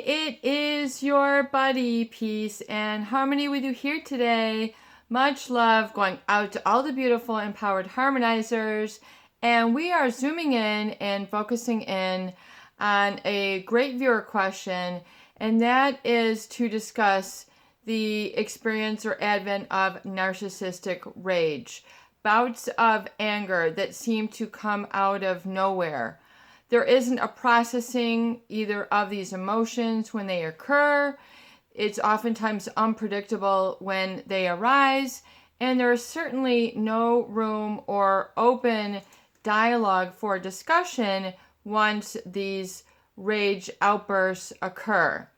it is your buddy, Peace and Harmony with you here today. Much love going out to all the beautiful empowered harmonizers. And we are zooming in and focusing in on a great viewer question, and that is to discuss the experience or advent of narcissistic rage, bouts of anger that seem to come out of nowhere. There isn't a processing either of these emotions when they occur. It's oftentimes unpredictable when they arise, and there is certainly no room or open dialogue for discussion once these rage outbursts occur.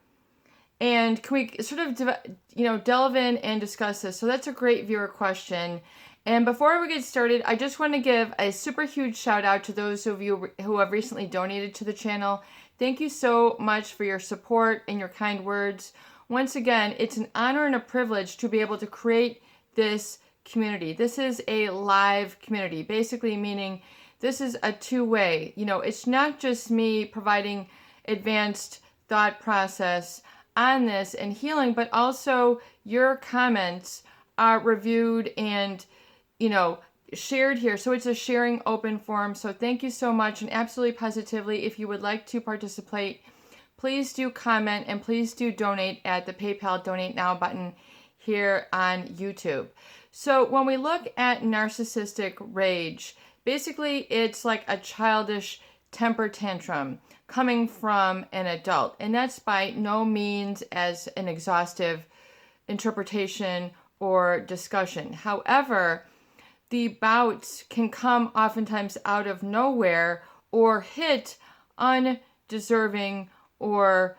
And can we sort of delve in and discuss this? So that's a great viewer question. And before we get started, I just want to give a super huge shout out to those of you who have recently donated to the channel. Thank you so much for your support and your kind words. Once again, it's an honor and a privilege to be able to create this community. This is a live community, basically meaning this is a two-way. It's not just me providing advanced thought process on this and healing, but also your comments are reviewed and shared here. So it's a sharing open forum. So thank you so much, and absolutely positively, if you would like to participate, please do comment and please do donate at the PayPal Donate Now button here on YouTube. So when we look at narcissistic rage, basically it's like a childish temper tantrum coming from an adult. And that's by no means as an exhaustive interpretation or discussion. However, the bouts can come oftentimes out of nowhere or hit undeserving or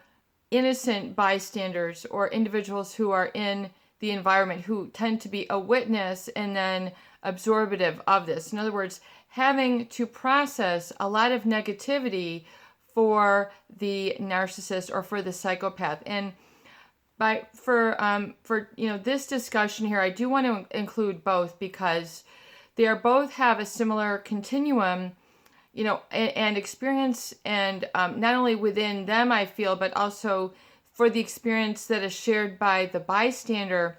innocent bystanders or individuals who are in the environment who tend to be a witness and then absorbative of this. In other words, having to process a lot of negativity for the narcissist or for the psychopath. And for this discussion here, I do want to include both because they are both have a similar continuum, and experience, and not only within them, I feel, but also for the experience that is shared by the bystander,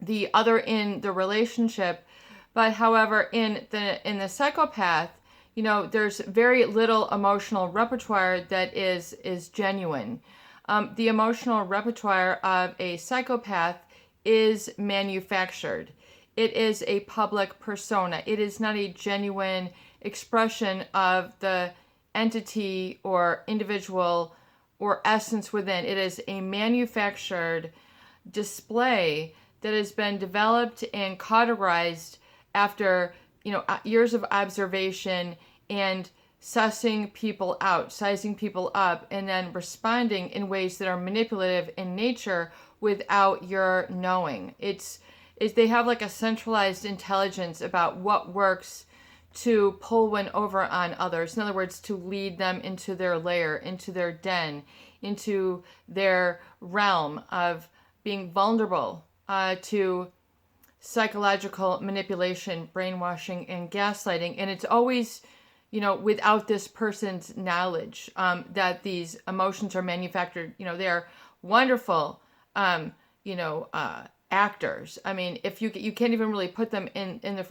the other in the relationship. But however, in the psychopath, there's very little emotional repertoire that is genuine. The emotional repertoire of a psychopath is manufactured. It is a public persona. It is not a genuine expression of the entity or individual or essence within. It is a manufactured display that has been developed and categorized after years of observation and sussing people out, sizing people up, and then responding in ways that are manipulative in nature without your knowing. They have like a centralized intelligence about what works to pull one over on others. In other words, to lead them into their lair, into their den, into their realm of being vulnerable to psychological manipulation, brainwashing, and gaslighting. And it's always, without this person's knowledge that these emotions are manufactured. They are wonderful, actors. I mean, if you can't even really put them in the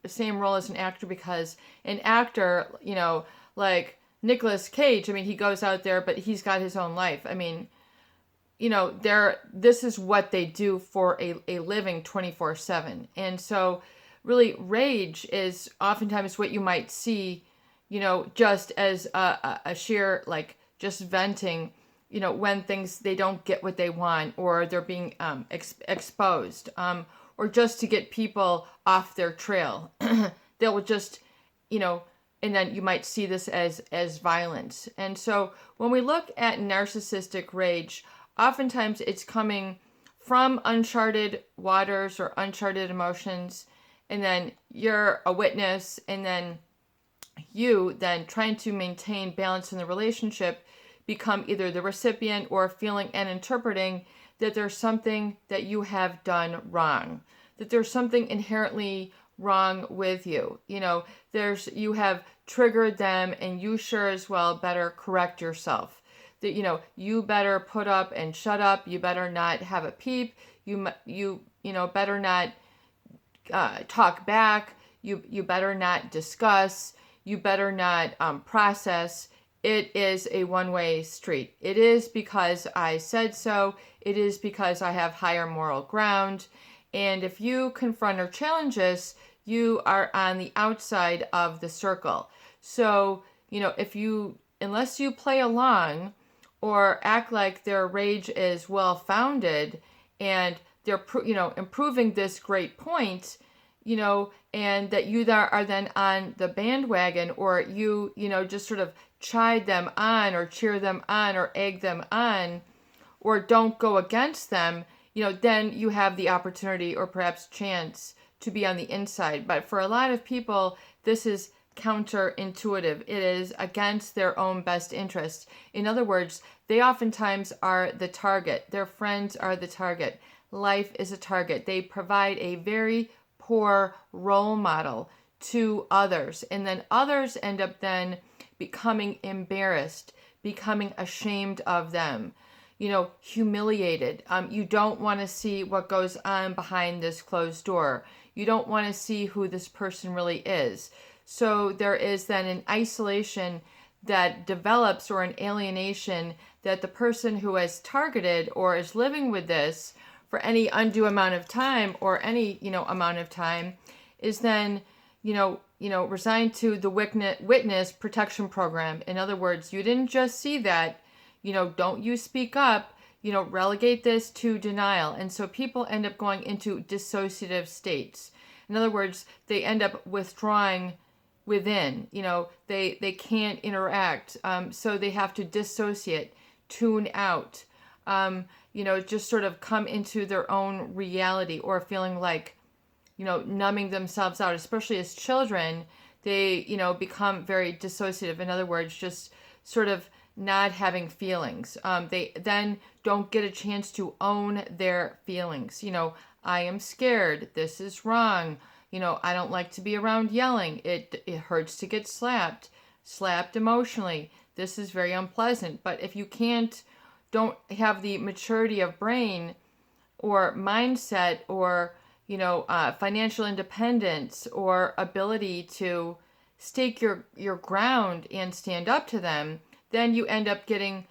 same role as an actor, because an actor, like Nicolas Cage, I mean, he goes out there, but he's got his own life. I mean, this is what they do for a living 24/7. And so really rage is oftentimes what you might see, just as a sheer, like, just venting, when they don't get what they want, or they're being exposed, or just to get people off their trail. They'll just, and then you might see this as violence. And so when we look at narcissistic rage, oftentimes it's coming from uncharted waters or uncharted emotions, and then you're a witness, and then you then trying to maintain balance in the relationship become either the recipient or feeling and interpreting that there's something that you have done wrong, that there's something inherently wrong with you. You have triggered them, and you sure as well better correct yourself. that, you better put up and shut up. You better not have a peep. You better not talk back. You better not discuss. You better not process. It is a one-way street. It is because I said so. It is because I have higher moral ground. And if you confront or challenge this, you are on the outside of the circle. So, unless you play along or act like their rage is well-founded and they're, improving this great point, and that you are then on the bandwagon, or you just sort of chide them on or cheer them on or egg them on, or don't go against them, then you have the opportunity or perhaps chance to be on the inside. But for a lot of people, this is counterintuitive. It is against their own best interest. In other words, they oftentimes are the target. Their friends are the target. Life is a target. They provide a very poor role model to others. And then others end up then becoming embarrassed, becoming ashamed of them, humiliated. You don't want to see what goes on behind this closed door. You don't want to see who this person really is. So there is then an isolation that develops, or an alienation that the person who has targeted or is living with this for any undue amount of time, or any, amount of time, is then, resigned to the witness protection program. In other words, you didn't just see that, don't you speak up, relegate this to denial. And so people end up going into dissociative states. In other words, they end up withdrawing within, they can't interact. So they have to dissociate, tune out, just sort of come into their own reality, or feeling like, numbing themselves out. Especially as children, they, become very dissociative. In other words, just sort of not having feelings. They then don't get a chance to own their feelings. I am scared. This is wrong. I don't like to be around yelling. It hurts to get slapped emotionally. This is very unpleasant. But if you don't have the maturity of brain or mindset, or, financial independence, or ability to stake your ground and stand up to them, then you end up getting,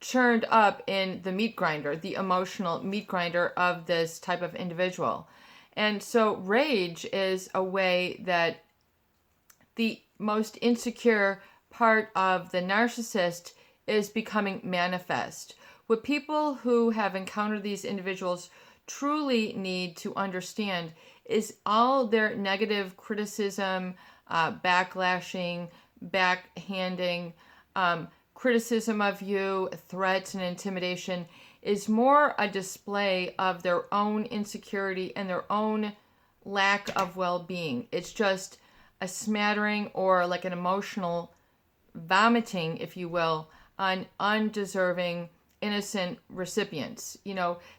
churned up in the meat grinder, the emotional meat grinder of this type of individual. And so rage is a way that the most insecure part of the narcissist is becoming manifest. What people who have encountered these individuals truly need to understand is all their negative criticism, backlashing, backhanding, criticism of you, threats and intimidation is more a display of their own insecurity and their own lack of well-being. It's just a smattering, or like an emotional vomiting, if you will, on undeserving, innocent recipients.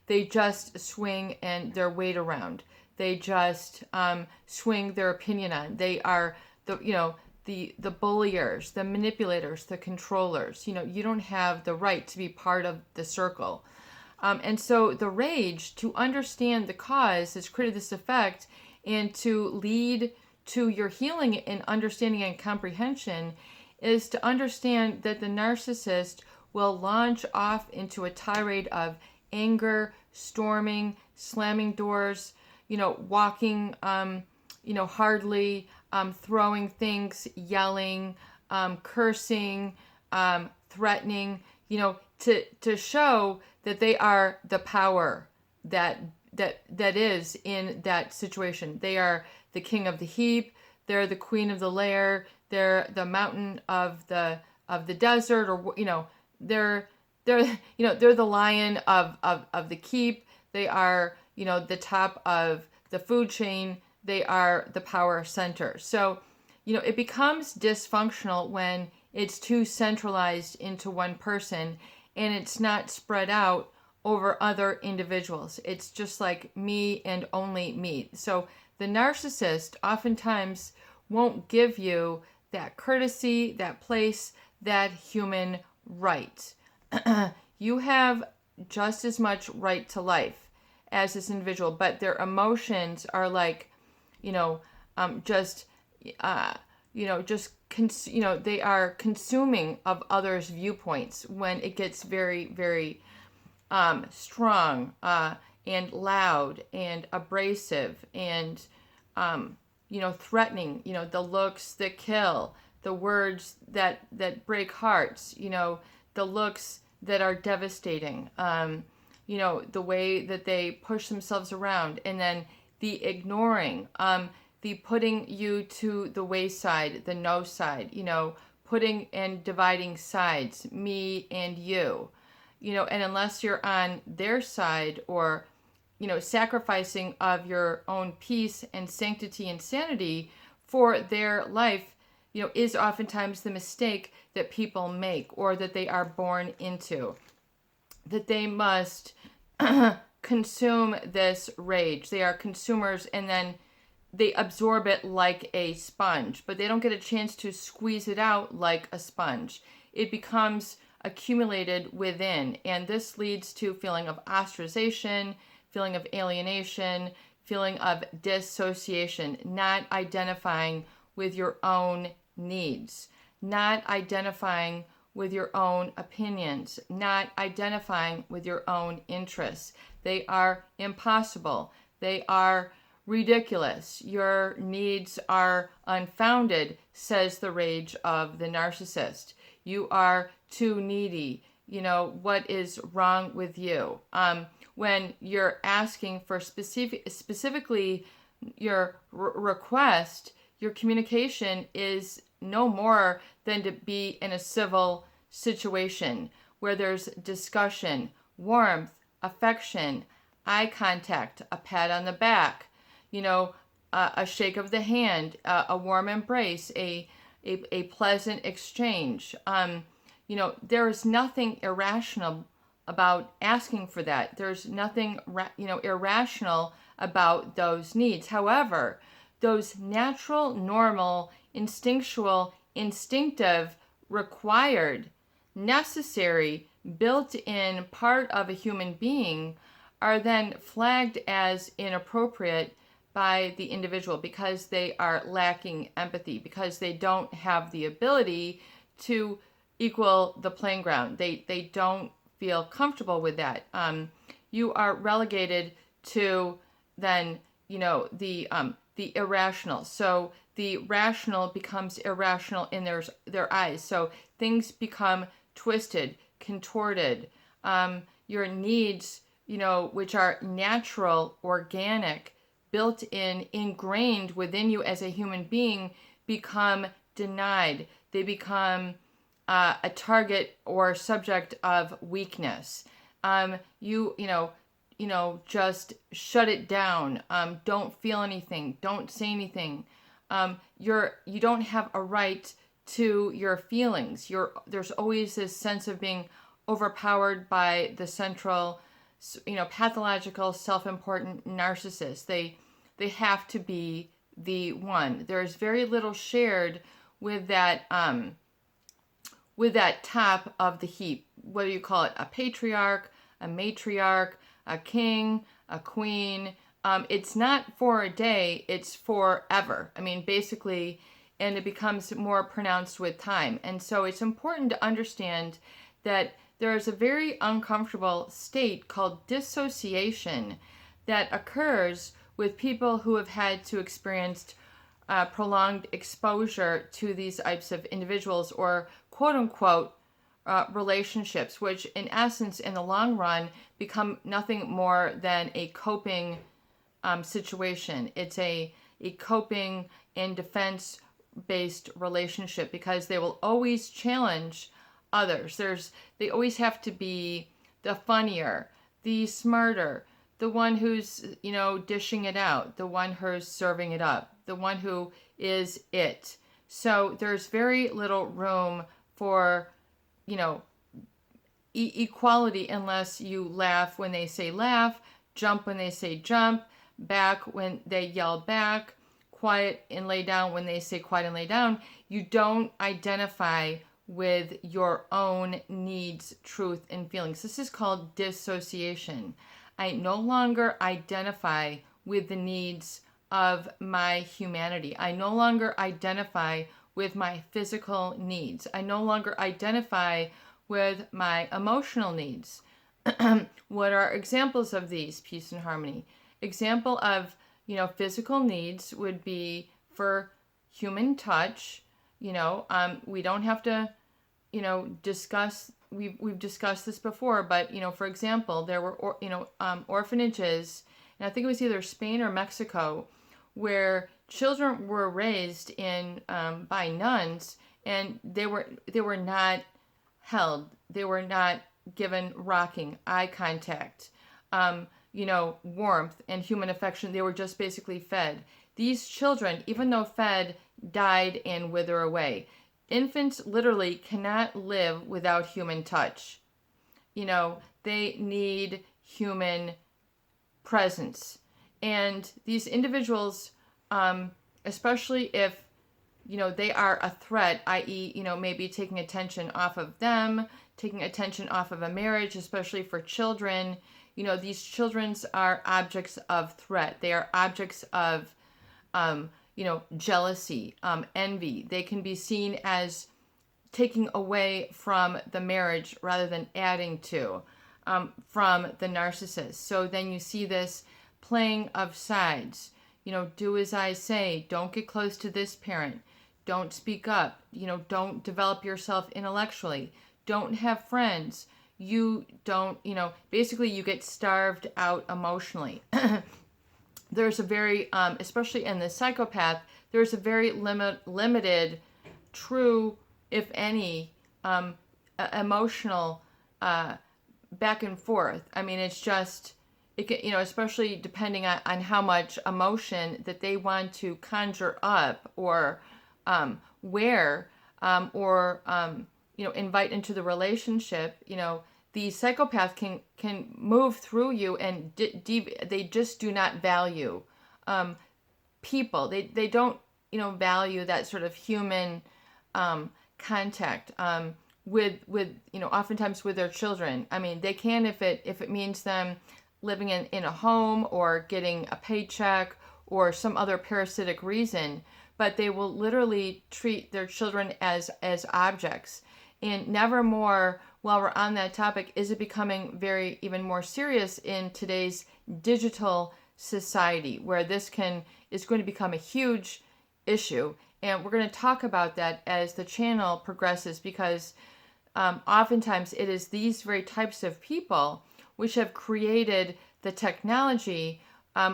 They just swing and their weight around. They just swing their opinion on. They are the bulliers, the manipulators, the controllers. You don't have the right to be part of the circle. And so the rage, to understand the cause has created this effect, and to lead to your healing and understanding and comprehension, is to understand that the narcissist will launch off into a tirade of anger, storming, slamming doors, walking, hardly, throwing things, yelling, cursing, threatening, to show that they are the power that is in that situation. They are the king of the heap. They're the queen of the lair. They're the mountain of the desert, or they're the lion of the keep. They are the top of the food chain. They are the power center. So it becomes dysfunctional when it's too centralized into one person, and it's not spread out over other individuals. It's just like me and only me. So the narcissist oftentimes won't give you that courtesy, that place, that human right. You have just as much right to life as this individual, but their emotions are like, you know, just, they are consuming of others' viewpoints when it gets very, very strong and loud and abrasive and, threatening. The looks that kill, the words that break hearts. The looks that are devastating. The way that they push themselves around, and then the ignoring, the putting you to the wayside, the no side, putting and dividing sides, me and you, and unless you're on their side, or, sacrificing of your own peace and sanctity and sanity for their life, is oftentimes the mistake that people make, or that they are born into, that they must consume this rage. They are consumers, and then they absorb it like a sponge, but they don't get a chance to squeeze it out like a sponge. It becomes accumulated within, and this leads to feeling of ostracization, feeling of alienation, feeling of dissociation, not identifying with your own needs, not identifying with your own opinions, not identifying with your own interests. They are impossible. They are ridiculous. Your needs are unfounded, says the rage of the narcissist. You are too needy. What is wrong with you? When you're asking for specifically your request, your communication is no more than to be in a civil situation where there's discussion, warmth, affection, eye contact, a pat on the back, a shake of the hand, a warm embrace, a pleasant exchange. There is nothing irrational about asking for that. There's nothing, irrational about those needs. However, those natural, normal, instinctual, instinctive, required, necessary, built-in part of a human being are then flagged as inappropriate by the individual because they are lacking empathy, because they don't have the ability to equal the playing ground. They don't feel comfortable with that. You are relegated to then, the irrational. So the rational becomes irrational in their eyes. So things become twisted, contorted. Your needs, which are natural, organic, built in, ingrained within you as a human being, become denied. They become a target or subject of weakness. Just shut it down. Don't feel anything. Don't say anything. You don't have a right to your feelings. There's always this sense of being overpowered by the central, pathological, self-important narcissist. They have to be the one. There's very little shared with that top of the heap. Whether you call it a patriarch, a matriarch, a king, a queen. It's not for a day, it's forever. Basically, and it becomes more pronounced with time. And so it's important to understand that there is a very uncomfortable state called dissociation that occurs with people who have had to experience prolonged exposure to these types of individuals, or quote unquote relationships, which in essence, in the long run, become nothing more than a coping situation. It's a coping and defense-based relationship because they will always challenge others. They always have to be the funnier, the smarter, the one who's, dishing it out, the one who's serving it up, the one who is it. So there's very little room for, equality unless you laugh when they say laugh, jump when they say jump, back when they yell back, quiet and lay down when they say quiet and lay down. You don't identify with your own needs, truth, and feelings. This is called dissociation. I no longer identify with the needs of my humanity. I no longer identify with my physical needs. I no longer identify with my emotional needs. What are examples of these, peace and harmony? Example of, physical needs would be for human touch. We don't have to, discuss, we've discussed this before, but, for example, there were, orphanages, and I think it was either Spain or Mexico, where children were raised in, by nuns, and they were not held. They were not given rocking, eye contact, warmth and human affection. They were just basically fed. These children, even though fed, died and wither away. Infants literally cannot live without human touch. They need human presence. And these individuals, especially if, they are a threat, i.e., maybe taking attention off of them, taking attention off of a marriage, especially for children, these children are objects of threat. They are objects of, jealousy, envy. They can be seen as taking away from the marriage rather than adding to, from the narcissist. So then you see this playing of sides. Do as I say. Don't get close to this parent. Don't speak up. Don't develop yourself intellectually. Don't have friends. You don't, basically you get starved out emotionally. There's a very, especially in the psychopath, there's a very limited, true, if any, emotional back and forth. I mean, it's just, it can, especially depending on how much emotion that they want to conjure up or wear or invite into the relationship. The psychopath can move through you, and they just do not value people. They don't value that sort of human contact with oftentimes with their children. I mean, they can if it means them living in a home or getting a paycheck or some other parasitic reason, but they will literally treat their children as objects. And never more, while we're on that topic, is it becoming even more serious in today's digital society, where this is going to become a huge issue. And we're going to talk about that as the channel progresses, because oftentimes it is these very types of people which have created the technology,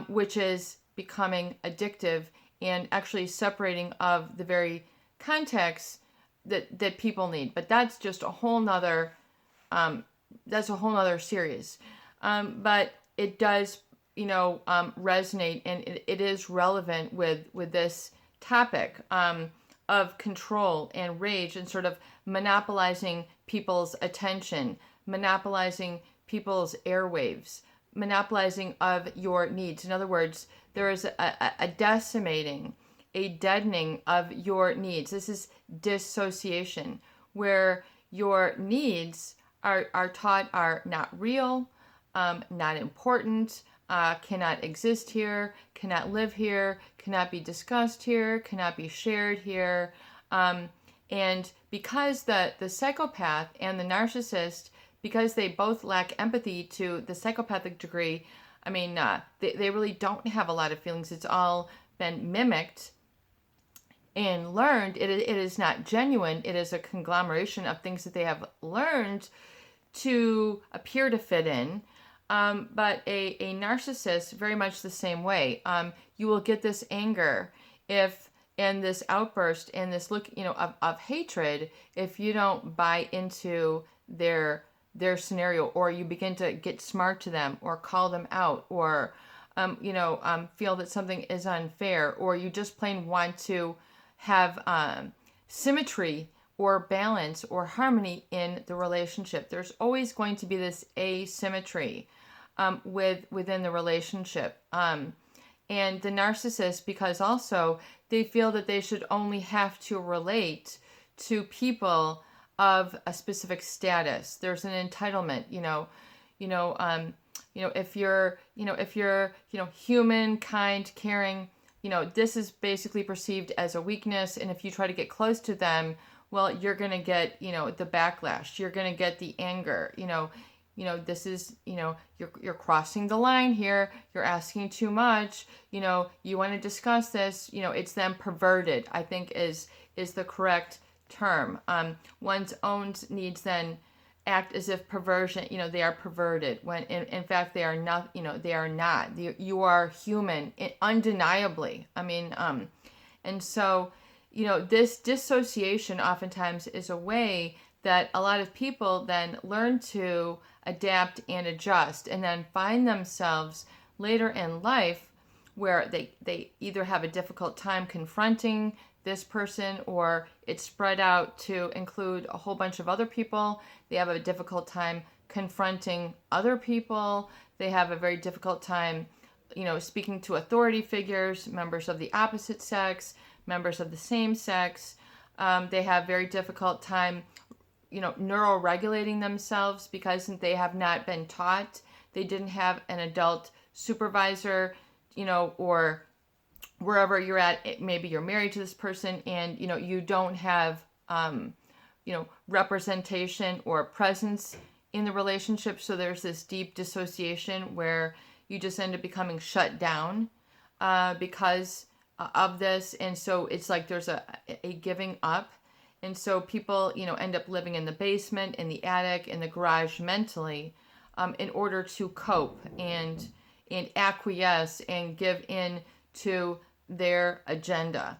which is becoming addictive and actually separating of the very context that people need. But that's just a whole nother series. But it does, resonate, and it is relevant with this topic of control and rage and sort of monopolizing people's attention, monopolizing people's airwaves, monopolizing of your needs. In other words, there is a decimating, a deadening of your needs. This is dissociation, where your needs are taught are not real, not important, cannot exist here, cannot live here, cannot be discussed here, cannot be shared here. And because the psychopath and the narcissist, because they both lack empathy to the psychopathic degree, I mean, they really don't have a lot of feelings. It's all been mimicked and learned. It is not genuine. It is a conglomeration of things that they have learned to appear to fit in. But a narcissist, very much the same way. You will get this anger and this outburst and this look, of hatred if you don't buy into their scenario, or you begin to get smart to them or call them out, or feel that something is unfair, or you just plain want to have symmetry or balance or harmony in the relationship. There's always going to be this asymmetry within the relationship. And the narcissist, because also they feel that they should only have to relate to people of a specific status. There's an entitlement, if you're human, kind, caring, this is basically perceived as a weakness. And if you try to get close to them, well, you're going to get, the backlash. You're going to get the anger, this is, you're crossing the line here. You're asking too much. You want to discuss this. It's then perverted, I think is the correct term. One's own needs then act as if perversion, they are perverted when in fact they are not, they are not. You are human, undeniably. And so, this dissociation oftentimes is a way that a lot of people then learn to adapt and adjust, and then find themselves later in life where they either have a difficult time confronting this person, or it's spread out to include a whole bunch of other people. They have a difficult time confronting other people. They have a very difficult time, speaking to authority figures, members of the opposite sex, members of the same sex. They have very difficult time, neuroregulating themselves because they have not been taught. They didn't have an adult supervisor, or wherever you're at, maybe you're married to this person and, you don't have, representation or presence in the relationship. So there's this deep dissociation where you just end up becoming shut down because of this. And so it's like there's a giving up. And so people, end up living in the basement, in the attic, in the garage mentally in order to cope and acquiesce and give in to their agenda.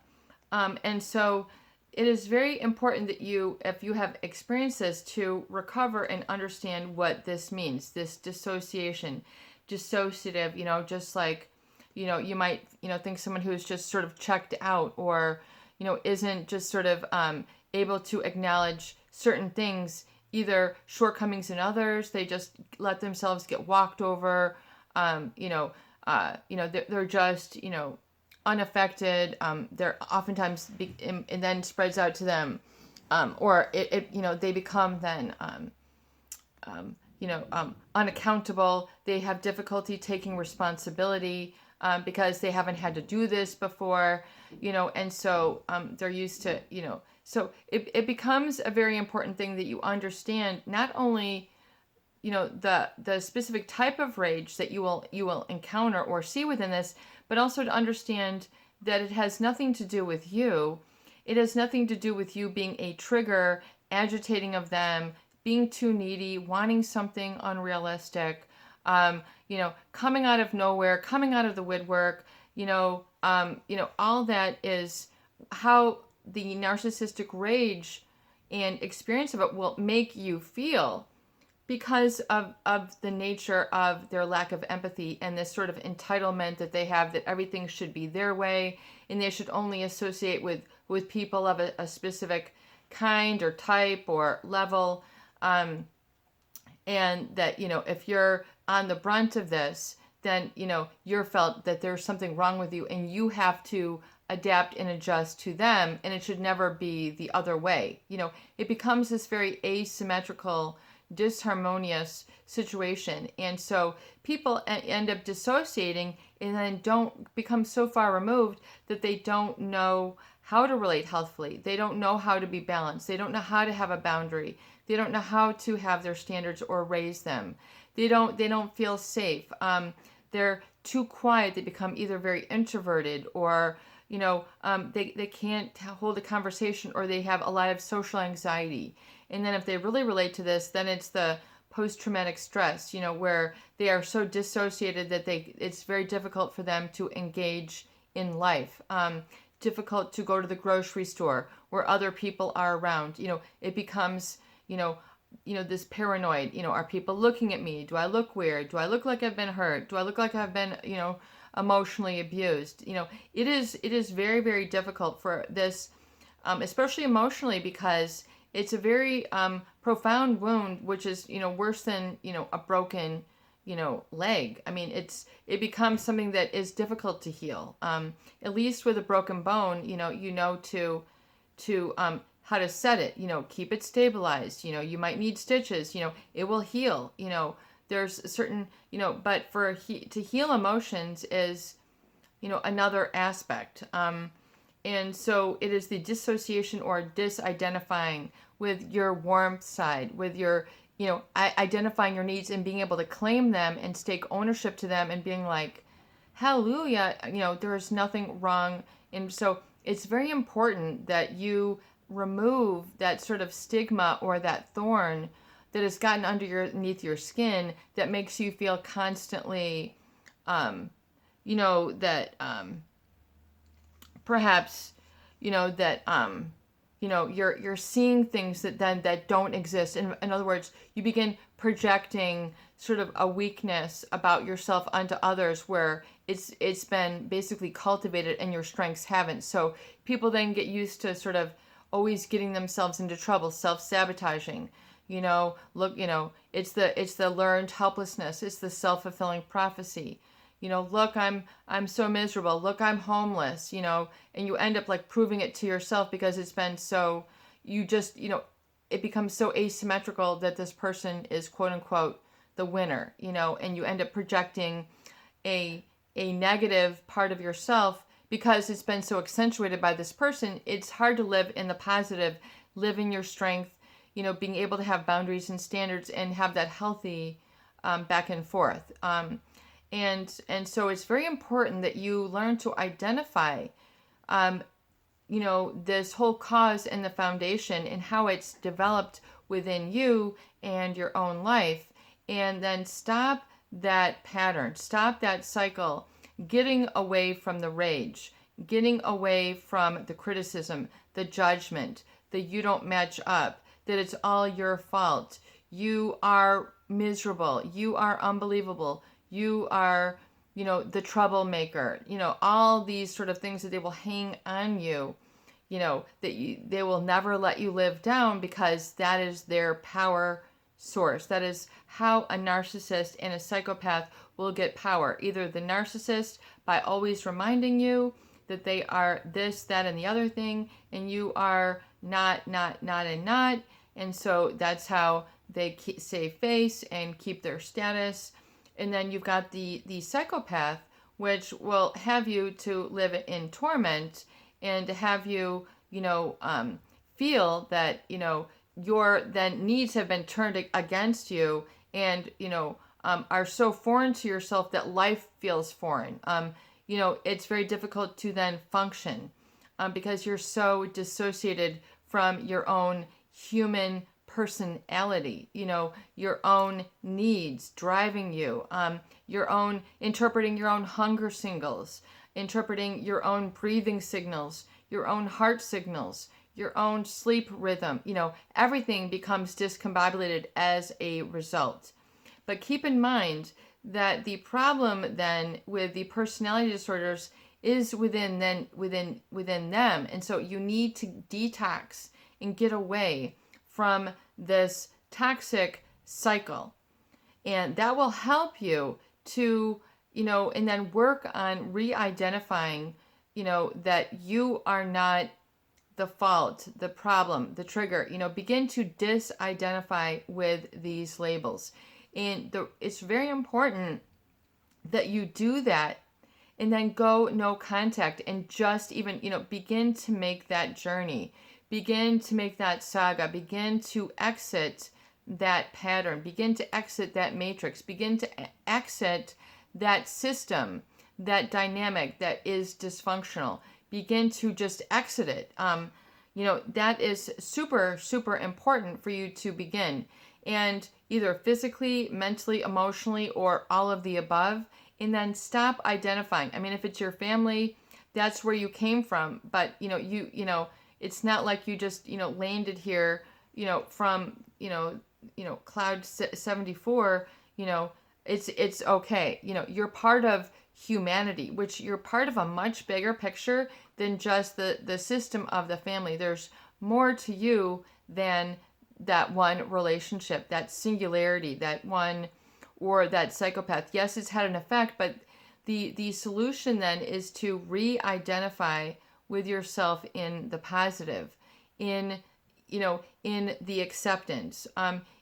And so it is very important that if you have experienced this, to recover and understand what this means, this dissociation, dissociative, just like, you might, think someone who's just sort of checked out, or, isn't just sort of able to acknowledge certain things, either shortcomings in others, they just let themselves get walked over, they're just, unaffected. They're oftentimes, and then spreads out to them, or they become then, unaccountable. They have difficulty taking responsibility because they haven't had to do this before, and so they're used to, so it becomes a very important thing that you understand not only, the specific type of rage that you will encounter or see within this, but also to understand that it has nothing to do with you. It has nothing to do with you being a trigger, agitating of them, being too needy, wanting something unrealistic, coming out of nowhere, coming out of the woodwork, all that is how the narcissistic rage and experience of it will make you feel, because of the nature of their lack of empathy and this sort of entitlement that they have, that everything should be their way and they should only associate with people of a specific kind or type or level. And that, if you're on the brunt of this, then, you're felt that there's something wrong with you and you have to adapt and adjust to them, and it should never be the other way. It becomes this very asymmetrical, disharmonious situation. And so people end up dissociating and then don't become so far removed that they don't know how to relate healthfully. They don't know how to be balanced. They don't know how to have a boundary. They don't know how to have their standards or raise them. They don't feel safe. They're too quiet. They become either very introverted, or they can't hold a conversation, or they have a lot of social anxiety. And then if they really relate to this, then it's the post-traumatic stress, where they are so dissociated that it's very difficult for them to engage in life. Difficult to go to the grocery store where other people are around. It becomes, this paranoid, are people looking at me? Do I look weird? Do I look like I've been hurt? Do I look like I've been, emotionally abused? It is very, very difficult for this, especially emotionally, because it's a very profound wound, which is, worse than, a broken, leg. It becomes something that is difficult to heal. At least with a broken bone, to how to set it, keep it stabilized. You might need stitches, it will heal. There's certain, but to heal emotions is, another aspect. And so it is the dissociation or disidentifying with your warmth side, with your, identifying your needs and being able to claim them and take ownership to them and being like, hallelujah, there is nothing wrong. And so it's very important that you remove that sort of stigma or that thorn that has gotten underneath your skin that makes you feel constantly, that perhaps, that you're seeing things that don't exist. In other words, you begin projecting sort of a weakness about yourself onto others where it's been basically cultivated and your strengths haven't. So people then get used to sort of always getting themselves into trouble, self-sabotaging. It's the learned helplessness. It's the self-fulfilling prophecy. Look, I'm so miserable. Look, I'm homeless, and you end up like proving it to yourself because it's been so, it becomes so asymmetrical that this person is quote unquote the winner, and you end up projecting a negative part of yourself because it's been so accentuated by this person. It's hard to live in the positive, live in your strength, being able to have boundaries and standards and have that healthy back and forth. And so it's very important that you learn to identify, this whole cause and the foundation and how it's developed within you and your own life. And then stop that pattern, stop that cycle, getting away from the rage, getting away from the criticism, the judgment, that you don't match up, that it's all your fault. You are miserable. You are unbelievable. You are, the troublemaker, all these sort of things that they will hang on you, they will never let you live down because that is their power source. That is how a narcissist and a psychopath will get power. Either the narcissist by always reminding you that they are this, that, and the other thing, and you are not, and not. And so that's how they save face and keep their status. And then you've got the psychopath, which will have you to live in torment and to have you, feel that, your then needs have been turned against you and, are so foreign to yourself that life feels foreign. It's very difficult to then function because you're so dissociated from your own human personality, your own needs driving you, interpreting your own hunger signals, interpreting your own breathing signals, your own heart signals, your own sleep rhythm, everything becomes discombobulated as a result. But keep in mind that the problem then with the personality disorders is within them. And so you need to detox and get away from this toxic cycle. And that will help you to, and then work on re-identifying, that you are not the fault, the problem, the trigger. Begin to disidentify with these labels. And it's very important that you do that and then go no contact and just even, begin to make that journey. Begin to make that saga, begin to exit that pattern, begin to exit that matrix, begin to exit that system, that dynamic that is dysfunctional. Begin to just exit it. That is super, super important for you to begin. And either physically, mentally, emotionally, or all of the above. And then stop identifying. I mean, if it's your family, that's where you came from. But, it's not like you just, landed here, from, cloud 74, it's okay. You're part of humanity, which you're part of a much bigger picture than just the system of the family. There's more to you than that one relationship, that singularity, that one, or that psychopath. Yes, it's had an effect, but the solution then is to re-identify with yourself in the positive, in in the acceptance,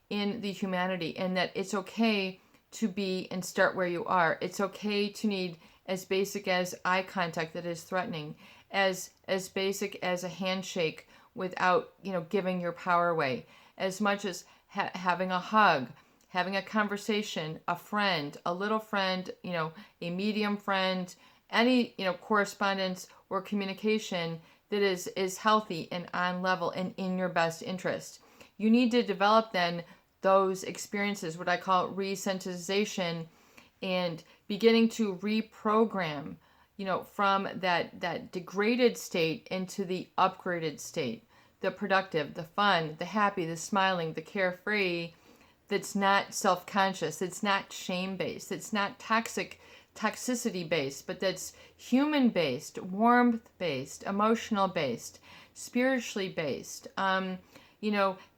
in the humanity, and that it's okay to be and start where you are. It's okay to need as basic as eye contact that is threatening, as basic as a handshake without, giving your power away, as much as having a hug, having a conversation, a friend, a little friend, a medium friend, any, correspondence or communication that is healthy and on level and in your best interest. You need to develop then those experiences, what I call resensitization, and beginning to reprogram, from that degraded state into the upgraded state, the productive, the fun, the happy, the smiling, the carefree, that's not self-conscious, that's not shame-based, that's not toxicity-based, but that's human-based, warmth-based, emotional-based, spiritually-based,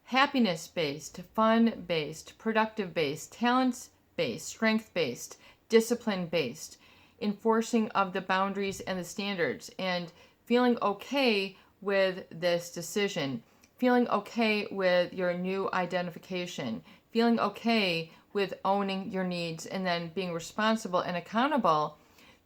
happiness-based, fun-based, productive-based, talents-based, strength-based, discipline-based, enforcing of the boundaries and the standards, and feeling okay with this decision, feeling okay with your new identification, feeling okay with owning your needs, and then being responsible and accountable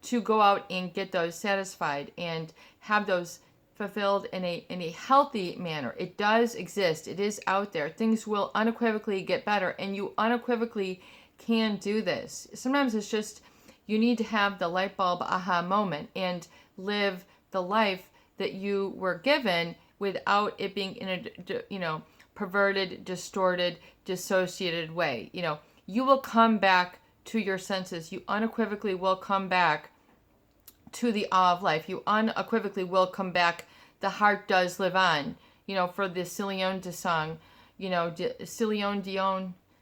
to go out and get those satisfied and have those fulfilled in a healthy manner. It does exist. It is out there. Things will unequivocally get better, and you unequivocally can do this. Sometimes it's just you need to have the light bulb aha moment and live the life that you were given without it being in a perverted, distorted, dissociated way. You will come back to your senses. You unequivocally will come back to the awe of life. You unequivocally will come back. The heart does live on. For the Celine Dion song,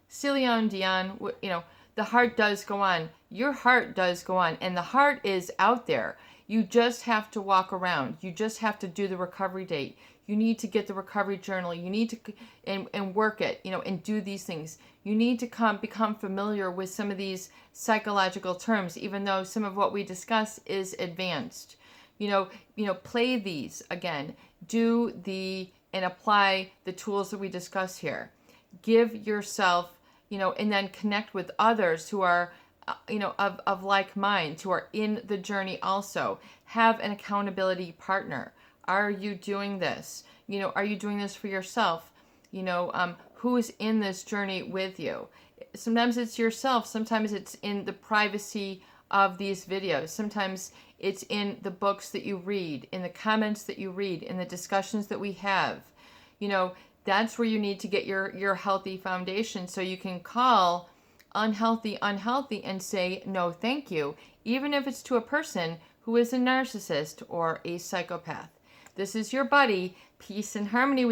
Celine Dion, the heart does go on. Your heart does go on, and the heart is out there. You just have to walk around. You just have to do the recovery date. You need to get the recovery journal. You need to and work it, and do these things. You need to become familiar with some of these psychological terms, even though some of what we discuss is advanced. Play these again. Do and apply the tools that we discuss here. Give yourself, and then connect with others who are of like minds, who are in the journey also. Have an accountability partner. Are you doing this? Are you doing this for yourself? Who is in this journey with you? Sometimes it's yourself. Sometimes it's in the privacy of these videos. Sometimes it's in the books that you read, in the comments that you read, in the discussions that we have. That's where you need to get your healthy foundation, so you can call unhealthy and say no thank you, even if it's to a person who is a narcissist or a psychopath. This is your buddy. Peace and harmony with